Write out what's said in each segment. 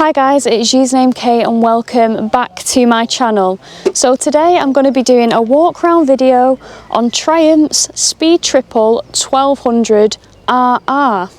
Hi guys, it's Usernamekate and welcome back to my channel. So today I'm going to be doing a walk around video on Triumph's SPEEDTRIPLE 1200 RR.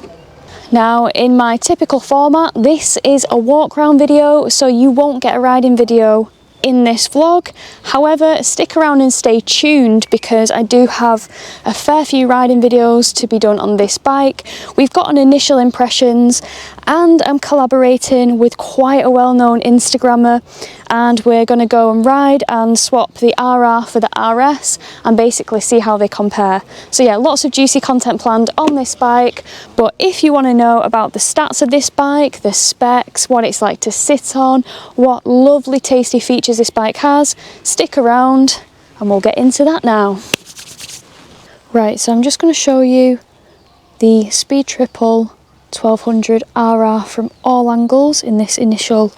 Now in my typical format, this is a walk around video, so you won't get a riding video in this vlog. However, stick around and stay tuned because I do have a fair few riding videos to be done on this bike. We've got an initial impressions and I'm collaborating with quite a well-known Instagrammer, and we're going to go and ride and swap the RR for the RS and basically see how they compare. So yeah, lots of juicy content planned on this bike, but if you want to know about the stats of this bike, the specs, what it's like to sit on, what lovely tasty features this bike has, stick around and we'll get into that now. Right, so I'm just going to show you the SPEEDTRIPLE 1200 RR from all angles in this initial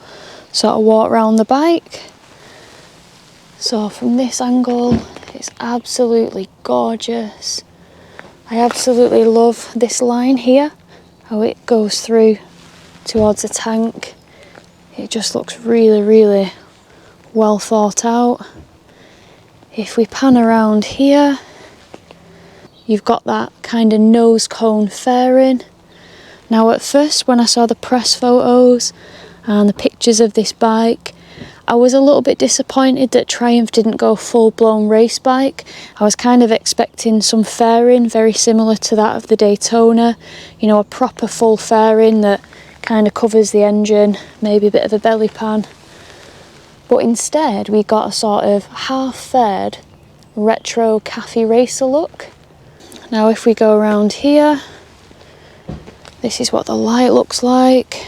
sort of walk around the bike. So from this angle, it's absolutely gorgeous. I absolutely love this line here, how it goes through towards the tank. It just looks really well thought out. If we pan around here, you've got that kind of nose cone fairing. Now at first when I saw the press photos and the pictures of this bike, I was a little bit disappointed that Triumph didn't go full-blown race bike. I was kind of expecting some fairing very similar to that of the Daytona, you know, a proper full fairing that kind of covers the engine, maybe a bit of a belly pan. But instead we got a sort of half-faired retro cafe racer look. Now if we go around here, this is what the light looks like.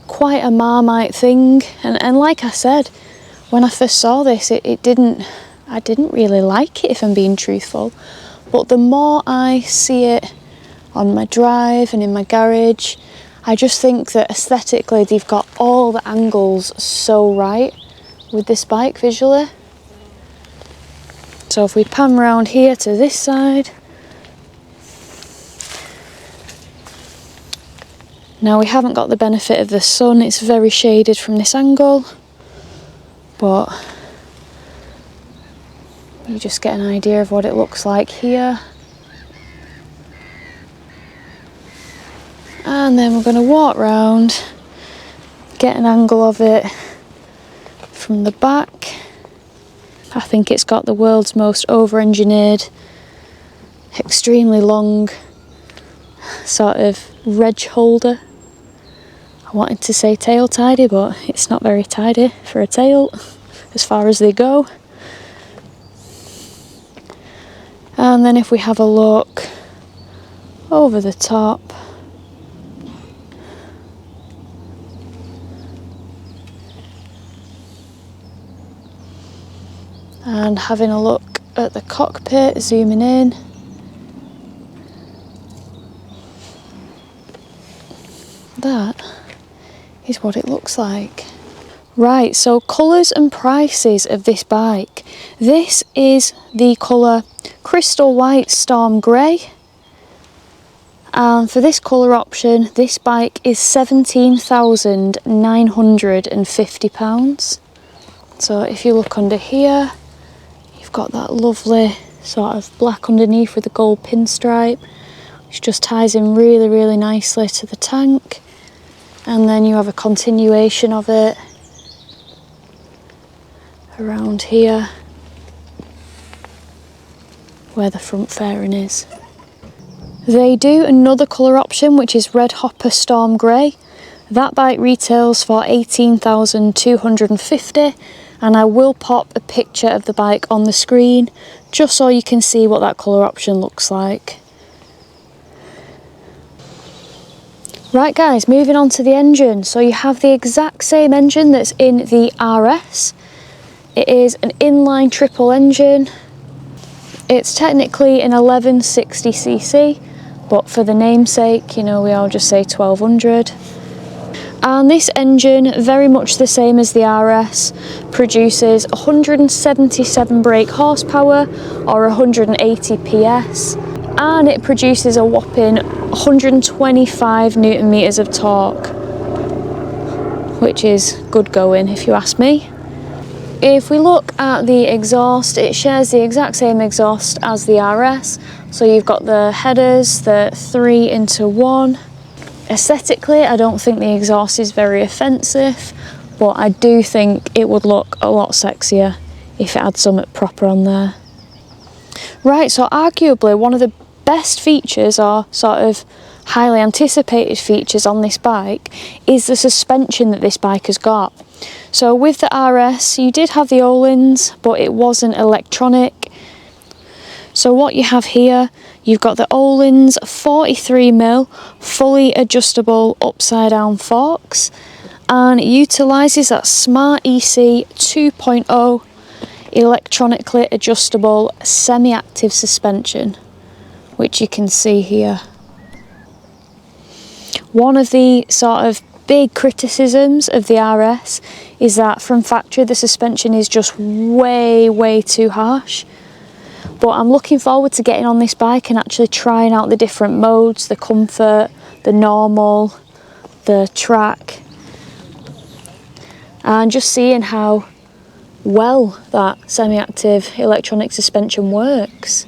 Quite a Marmite thing, and like I said, when I first saw this, I didn't really like it, if I'm being truthful. But the more I see it on my drive and in my garage, I just think that aesthetically they've got all the angles so right with this bike visually. So if we pan around here to this side, now we haven't got the benefit of the sun, it's very shaded from this angle, but you just get an idea of what it looks like here. And then we're going to walk round, get an angle of it from the back. I think it's got the world's most over-engineered, extremely long sort of reg holder. I wanted to say tail tidy, but it's not very tidy for a tail as far as they go. And then if we have a look over the top, and having a look at the cockpit, zooming in, that is what it looks like. Right, so colours and prices of this bike. This is the colour Crystal White Storm Grey, and for this colour option this bike is £17,950. So if you look under here, you've got that lovely sort of black underneath with the gold pinstripe, which just ties in really nicely to the tank. And then you have a continuation of it around here where the front fairing is. They do another colour option which is Red Hopper Storm Grey. That bike retails for £18,250, and I will pop a picture of the bike on the screen just so you can see what that colour option looks like. Right guys, moving on to the engine. So you have the exact same engine that's in the RS. It is an inline triple engine. It's technically an 1160cc, but for the namesake, you know, we all just say 1200. And this engine, very much the same as the RS, produces 177 brake horsepower or 180 PS. and it produces a whopping 125 Newton meters of torque, which is good going if you ask me. If we look at the exhaust, it shares the exact same exhaust as the RS. So you've got the headers, the 3-into-1. Aesthetically, I don't think the exhaust is very offensive, but I do think it would look a lot sexier if it had something proper on there. Right, so arguably one of the best features, or sort of highly anticipated features on this bike, is the suspension that this bike has got. So with the RS, you did have the Öhlins, but it wasn't electronic. So what you have here, you've got the Öhlins 43mm fully adjustable upside down forks, and it utilises that Smart EC 2.0 electronically adjustable semi-active suspension, which you can see here. One of the sort of big criticisms of the RS is that from factory the suspension is just way too harsh. But I'm looking forward to getting on this bike and actually trying out the different modes, the comfort, the normal, the track, and just seeing how well that semi-active electronic suspension works.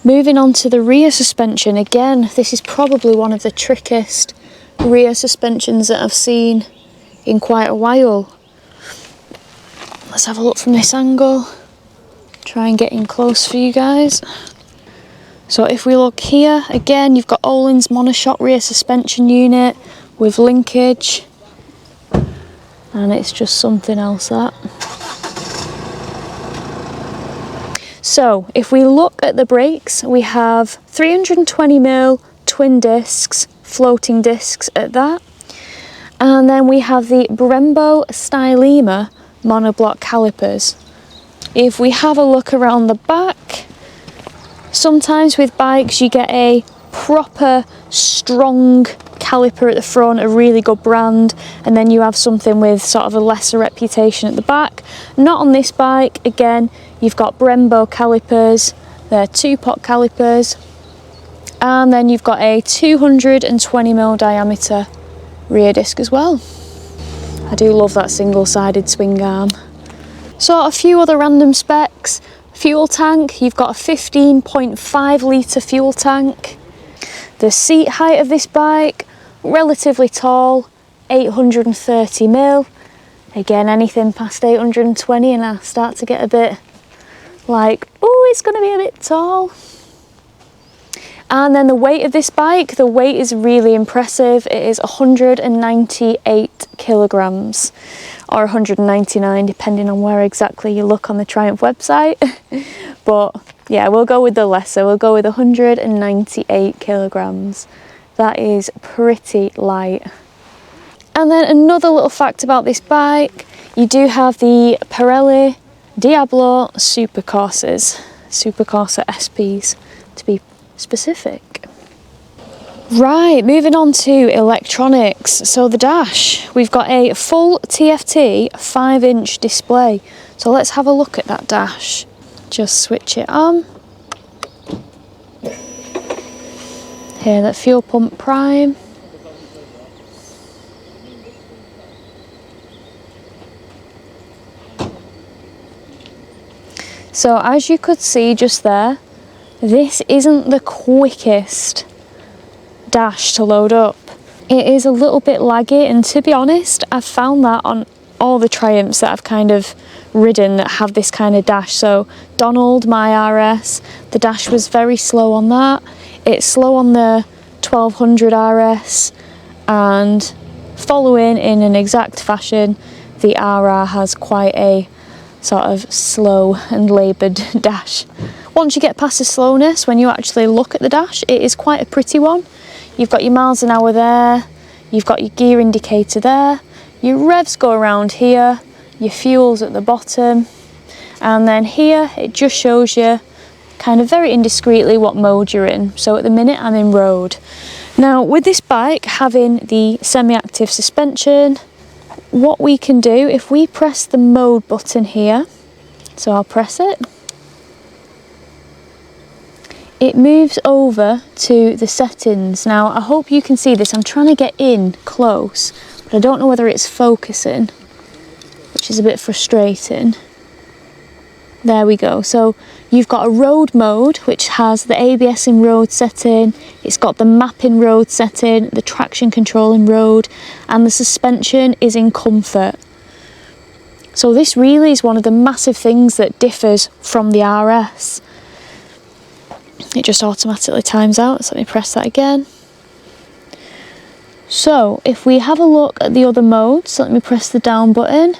Moving on to the rear suspension, again, this is probably one of the trickiest rear suspensions that I've seen in quite a while. Let's have a look from this angle. Try and get in close for you guys. So if we look here, again, you've got Öhlins monoshock rear suspension unit with linkage, and it's just something else that. So if we look at the brakes, we have 320mm twin discs, floating discs at that, and then we have the Brembo Stylema monoblock calipers. If we have a look around the back, sometimes with bikes you get a proper strong caliper at the front, a really good brand, and then you have something with sort of a lesser reputation at the back. Not on this bike. Again, you've got Brembo calipers, they're 2-pot calipers, and then you've got a 220mm diameter rear disc as well. I do love that single-sided swing arm. So a few other random specs. Fuel tank, you've got a 15.5 litre fuel tank. The seat height of this bike, relatively tall, 830mm. Again, anything past 820 and I start to get a bit like, oh, it's going to be a bit tall. And then the weight of this bike, the weight is really impressive. It is 198 kilograms, or 199 depending on where exactly you look on the Triumph website. But yeah, we'll go with the lesser, we'll go with 198 kilograms. That is pretty light. And then another little fact about this bike, you do have the Pirelli Diablo Supercorsas, Supercorsa SPs to be specific. Right, moving on to electronics. So the dash, we've got a full TFT 5-inch display. So let's have a look at that dash. Just switch it on. Here, that fuel pump prime. So as you could see just there, this isn't the quickest dash to load up. It is a little bit laggy, and to be honest, I've found that on all the Triumphs that I've kind of ridden that have this kind of dash. So Donald, my RS, the dash was very slow on that. It's slow on the 1200 RS, and following in an exact fashion, the RR has quite a sort of slow and laboured dash. Once you get past the slowness, when you actually look at the dash, it is quite a pretty one. You've got your miles an hour there, you've got your gear indicator there, your revs go around here, your fuel's at the bottom, and then here it just shows you kind of very indiscreetly what mode you're in. So at the minute I'm in road. Now with this bike having the semi-active suspension, what we can do, if we press the mode button here, so I'll press it, it moves over to the settings. Now I hope you can see this. I'm trying to get in close, but I don't know whether it's focusing, which is a bit frustrating. There we go. So you've got a road mode, which has the ABS in road setting, it's got the map in road setting, the traction control in road, and the suspension is in comfort. So this really is one of the massive things that differs from the RS. It just automatically times out, so let me press that again. So if we have a look at the other modes, so let me press the down button.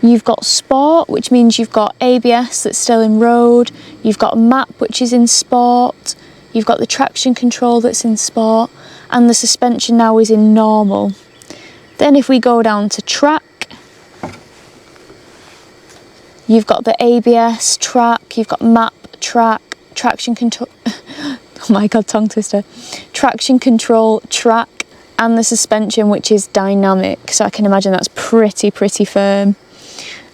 You've got Sport, which means you've got ABS that's still in road, you've got Map, which is in Sport, you've got the traction control that's in Sport, and the suspension now is in normal. Then if we go down to Track, you've got the ABS, Track, you've got Map, Track, traction control, oh my god, tongue twister, traction control, Track, and the suspension, which is dynamic, so I can imagine that's pretty firm.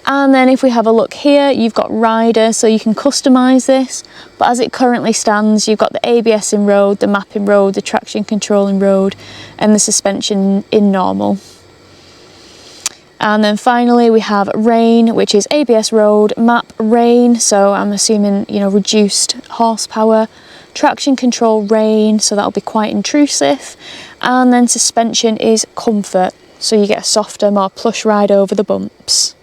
And then if we have a look here, you've got Rider, so you can customise this, but as it currently stands, you've got the ABS in road, the map in road, the traction control in road, and the suspension in normal. And then finally we have Rain, which is ABS road, map rain, so I'm assuming, you know, reduced horsepower, traction control rain, so that'll be quite intrusive, and then suspension is comfort, so you get a softer, more plush ride over the bumps.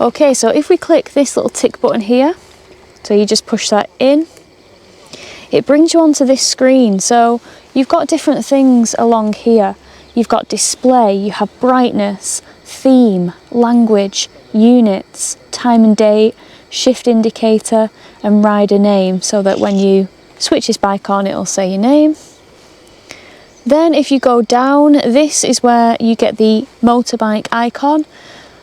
Okay, so if we click this little tick button here, so you just push that in, it brings you onto this screen. So you've got different things along here. You've got display, you have brightness, theme, language, units, time and date, shift indicator, and rider name, so that when you switch this bike on, it'll say your name. Then if you go down, this is where you get the motorbike icon,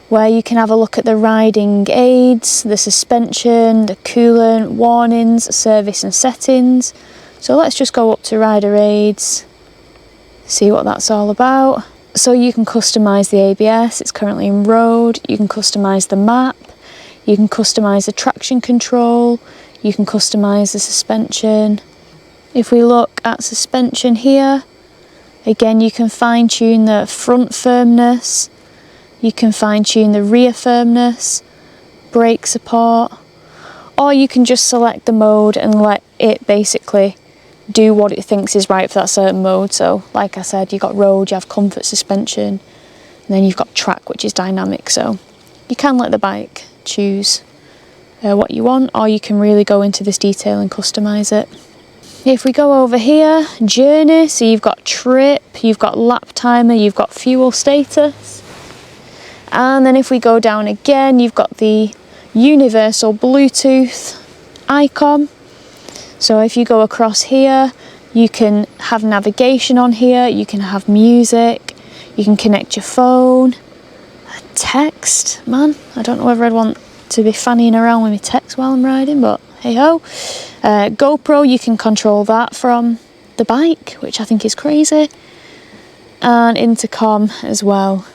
where you can have a look at the riding aids, the suspension, the coolant, warnings, service and settings. So let's just go up to rider aids, see what that's all about. So you can customise the ABS, it's currently in road, you can customise the map, you can customise the traction control, you can customise the suspension. If we look at suspension here, again you can fine tune the front firmness, you can fine tune the rear firmness, brake support, or you can just select the mode and let it basically do what it thinks is right for that certain mode. So like I said, you've got road, you have comfort suspension, and then you've got track, which is dynamic, so you can let the bike choose what you want, or you can really go into this detail and customise it. If we go over here, journey, so you've got trip, you've got lap timer, you've got fuel status, and then if we go down again, you've got the universal Bluetooth icon. So if you go across here, you can have navigation on here, you can have music, you can connect your phone, text, man, I don't know whether I'd want to be fannying around with my text while I'm riding, but hey ho. GoPro, you can control that from the bike, which I think is crazy, and intercom as well.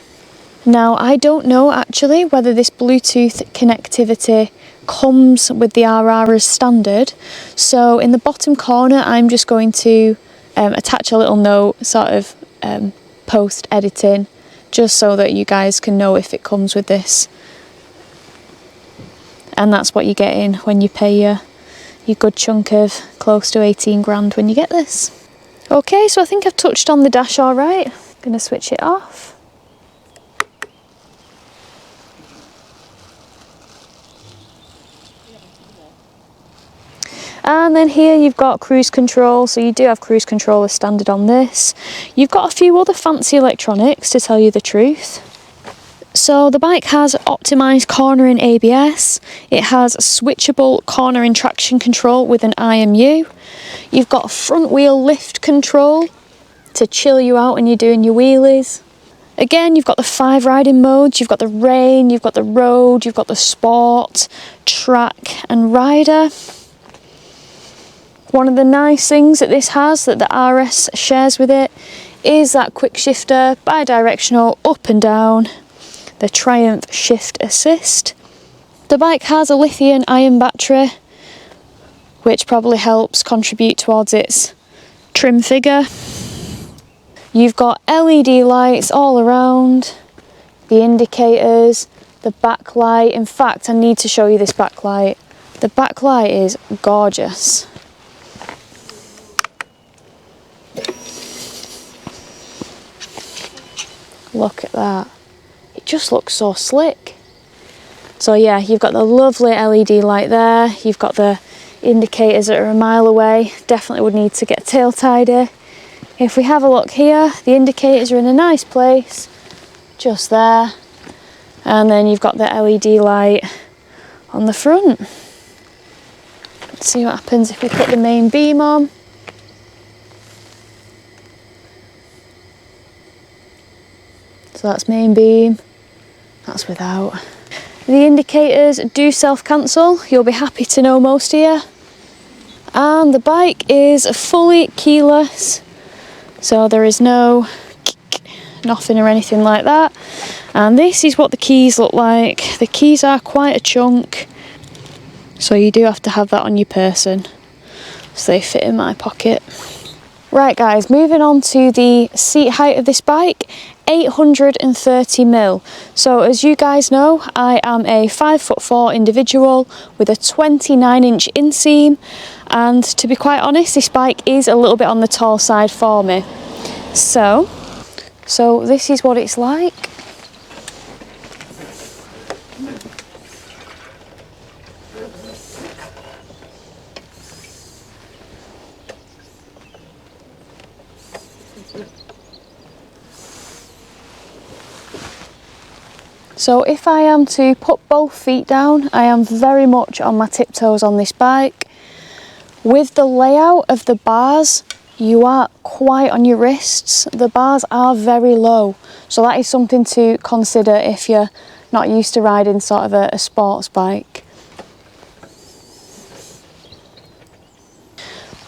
Now I don't know actually whether this Bluetooth connectivity comes with the RR as standard, so in the bottom corner I'm just going to attach a little note, sort of post editing, just so that you guys can know if it comes with this. And that's what you're getting when you pay your good chunk of close to 18 grand when you get this. Okay, so I think I've touched on the dash all right. I'm gonna switch it off. And then here you've got cruise control, so you do have cruise control as standard on this. You've got a few other fancy electronics, to tell you the truth. So the bike has optimised cornering ABS, it has switchable cornering traction control with an IMU, you've got a front wheel lift control to chill you out when you're doing your wheelies. Again, you've got the 5 riding modes, you've got the rain, you've got the road, you've got the sport, track and rider. One of the nice things that this has, that the RS shares with it, is that quick shifter, bi-directional, up and down, the Triumph Shift Assist. The bike has a lithium-ion battery, which probably helps contribute towards its trim figure. You've got LED lights all around, the indicators, the backlight. In fact, I need to show you this backlight. The backlight is gorgeous. Look at that. It just looks so slick. So yeah, you've got the lovely LED light there. You've got the indicators that are a mile away. Definitely would need to get tail tidy. If we have a look here, the indicators are in a nice place, just there. And then you've got the LED light on the front. Let's see what happens if we put the main beam on. So that's main beam, that's without. The indicators do self-cancel, you'll be happy to know most here. And the bike is fully keyless, so there is no nothing or anything like that. And this is what the keys look like. The keys are quite a chunk, so you do have to have that on your person, so they fit in my pocket. Right guys, moving on to the seat height of this bike, 830mm. So as you guys know, I am a 5'4" individual with a 29-inch inseam, and to be quite honest, this bike is a little bit on the tall side for me. So this is what it's like. So if I am to put both feet down, I am very much on my tiptoes on this bike. With the layout of the bars, you are quite on your wrists. The bars are very low, so that is something to consider if you're not used to riding sort of a sports bike.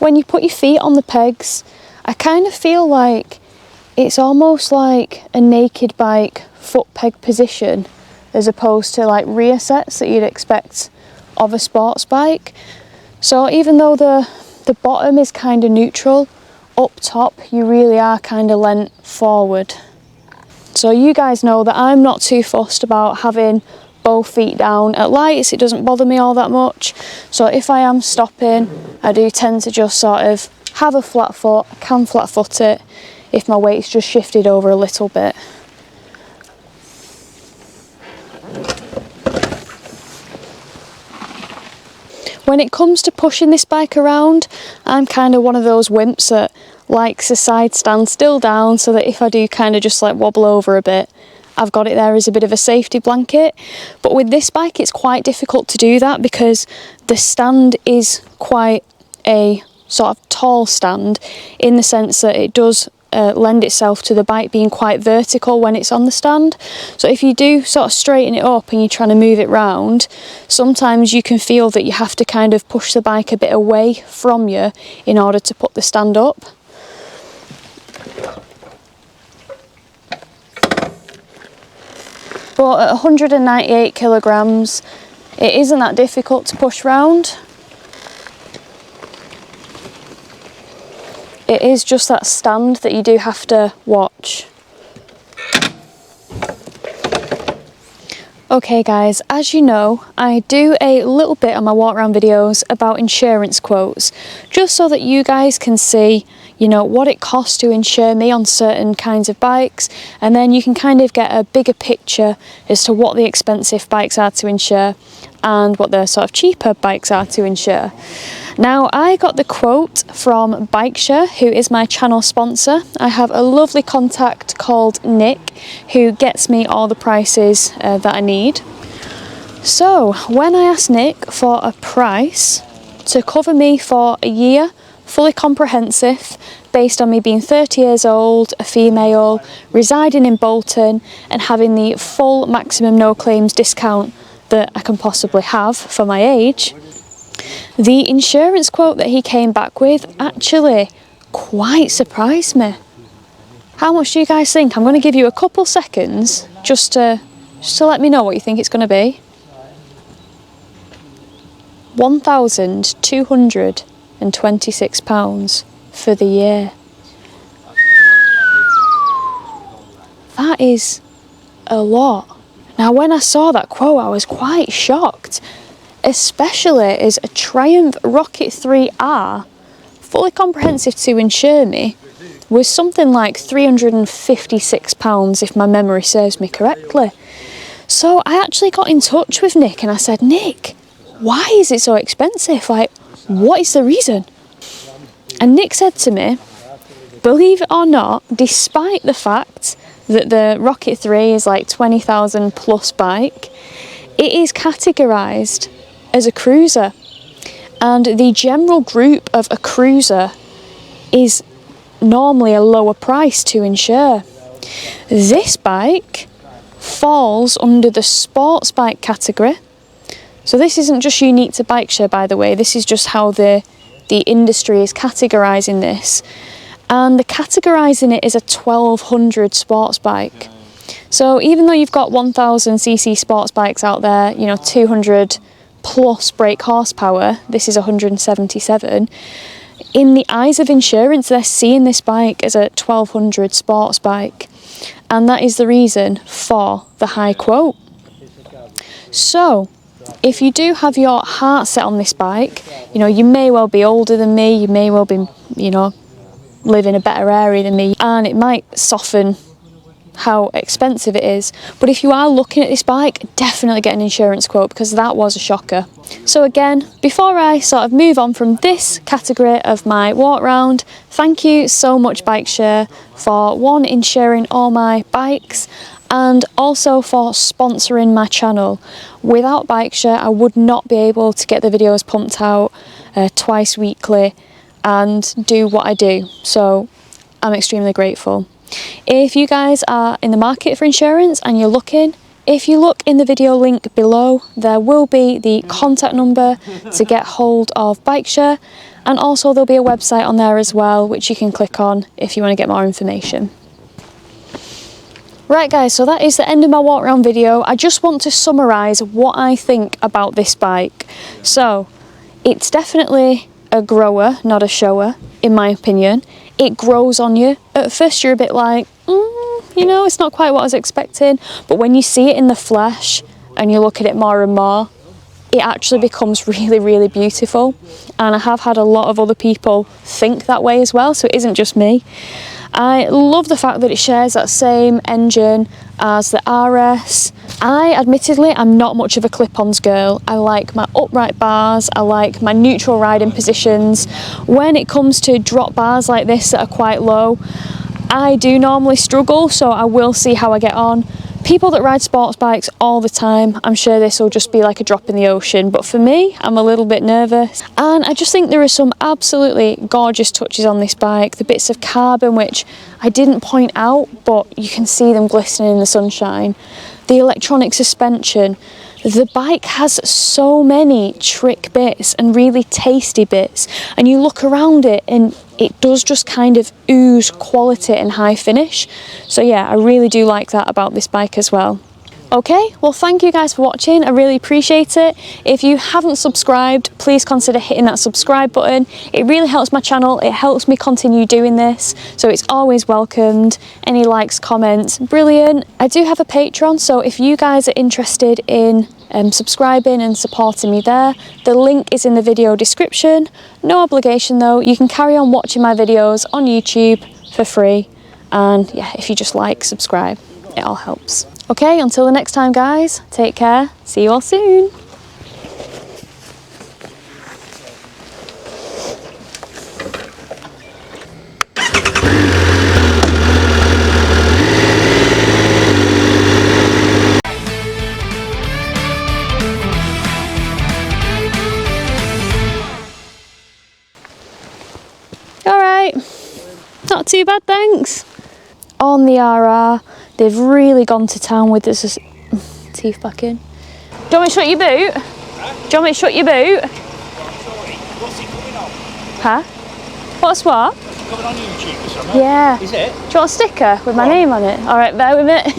When you put your feet on the pegs, I kind of feel like it's almost like a naked bike foot peg position, as opposed to like rear sets that you'd expect of a sports bike. So even though the bottom is kind of neutral, up top you really are kind of leant forward. So you guys know that I'm not too fussed about having both feet down. At lights it doesn't bother me all that much, so if I am stopping I do tend to just sort of have a flat foot. I can flat foot it if my weight's just shifted over a little bit. When it comes to pushing this bike around, I'm kind of one of those wimps that likes a side stand still down, so that if I do kind of just like wobble over a bit, I've got it there as a bit of a safety blanket. But with this bike it's quite difficult to do that, because the stand is quite a sort of tall stand, in the sense that it does lend itself to the bike being quite vertical when it's on the stand. So if you do sort of straighten it up and you're trying to move it round, sometimes you can feel that you have to kind of push the bike a bit away from you in order to put the stand up. But at 198 kilograms, it isn't that difficult to push round. It is just that stand that you do have to watch. Okay guys, as you know, I do a little bit on my walk around videos about insurance quotes, just so that you guys can see, you know, what it costs to insure me on certain kinds of bikes, and then you can kind of get a bigger picture as to what the expensive bikes are to insure and what the sort of cheaper bikes are to insure. Now, I got the quote from BikeShare, who is my channel sponsor. I have a lovely contact called Nick, who gets me all the prices that I need. So, when I asked Nick for a price to cover me for a year, fully comprehensive, based on me being 30 years old, a female, residing in Bolton, and having the full maximum no claims discount that I can possibly have for my age, the insurance quote that he came back with actually quite surprised me. How much do you guys think? I'm going to give you a couple seconds just to let me know what you think it's going to be. £1,226 for the year. That is a lot. Now, when I saw that quote, I was quite shocked, especially as a Triumph Rocket 3R, fully comprehensive to insure me, was something like £356 if my memory serves me correctly. So I actually got in touch with Nick and I said, Nick, why is it so expensive? Like, what is the reason? And Nick said to me, believe it or not, despite the fact that the Rocket 3 is like 20,000 plus bike, it is categorised as a cruiser. And the general group of a cruiser is normally a lower price to insure. This bike falls under the sports bike category. So this isn't just unique to BikeShare, by the way, this is just how the industry is categorising this. And they're categorising it as a 1200 sports bike. So even though you've got 1000cc sports bikes out there, you know, 200 plus brake horsepower, this is 177, in the eyes of insurance, they're seeing this bike as a 1200 sports bike. And that is the reason for the high quote. So, if you do have your heart set on this bike, you know, you may well be older than me, you may well be, you know, live in a better area than me, and it might soften how expensive it is. But if you are looking at this bike, definitely get an insurance quote, because that was a shocker. So again, before I sort of move on from this category of my walk round, thank you so much BikeShare for one, insuring all my bikes, and also for sponsoring my channel. Without BikeShare, I would not be able to get the videos pumped out twice weekly and do what I do. So I'm extremely grateful. If you guys are in the market for insurance and you're looking, if you look in the video link below, there will be the contact number to get hold of BikeShare, and also there'll be a website on there as well which you can click on if you want to get more information. Right guys, so that is the end of my walk around video. I just want to summarise what I think about this bike. So it's definitely a grower, not a shower, in my opinion. It grows on you. At first you're a bit like, you know, it's not quite what I was expecting, but when you see it in the flesh and you look at it more and more, it actually becomes really, really beautiful. And I have had a lot of other people think that way as well, so it isn't just me. I love the fact that it shares that same engine as the RS. Admittedly, I'm not much of a clip-ons girl. I like my upright bars, I like my neutral riding positions. When it comes to drop bars like this that are quite low, I do normally struggle, so I will see how I get on. People that ride sports bikes all the time, I'm sure this will just be like a drop in the ocean, but for me, I'm a little bit nervous. And I just think there are some absolutely gorgeous touches on this bike. The bits of carbon which I didn't point out, but you can see them glistening in the sunshine. The electronic suspension. The bike has so many trick bits and really tasty bits, and you look around it and it does just kind of ooze quality and high finish. So yeah, I really do like that about this bike as well. Okay, well thank you guys for watching, I really appreciate it. If you haven't subscribed, please consider hitting that subscribe button. It really helps my channel, it helps me continue doing this, so it's always welcomed. Any likes, comments, brilliant. I do have a Patreon, so if you guys are interested in subscribing and supporting me there, the link is in the video description. No obligation though, you can carry on watching my videos on YouTube for free, and yeah, if you just like, subscribe, it all helps. Okay, until the next time guys, take care, see you all soon. Alright, not too bad thanks. On the RR, they've really gone to town with this teeth back in. Do you want me to shut your boot? Huh? Do you want me to shut your boot? What's it coming on? Huh? What's what? It's coming on YouTube or something? Yeah. Is it? Do you want a sticker with my name on it? Alright, bear with it.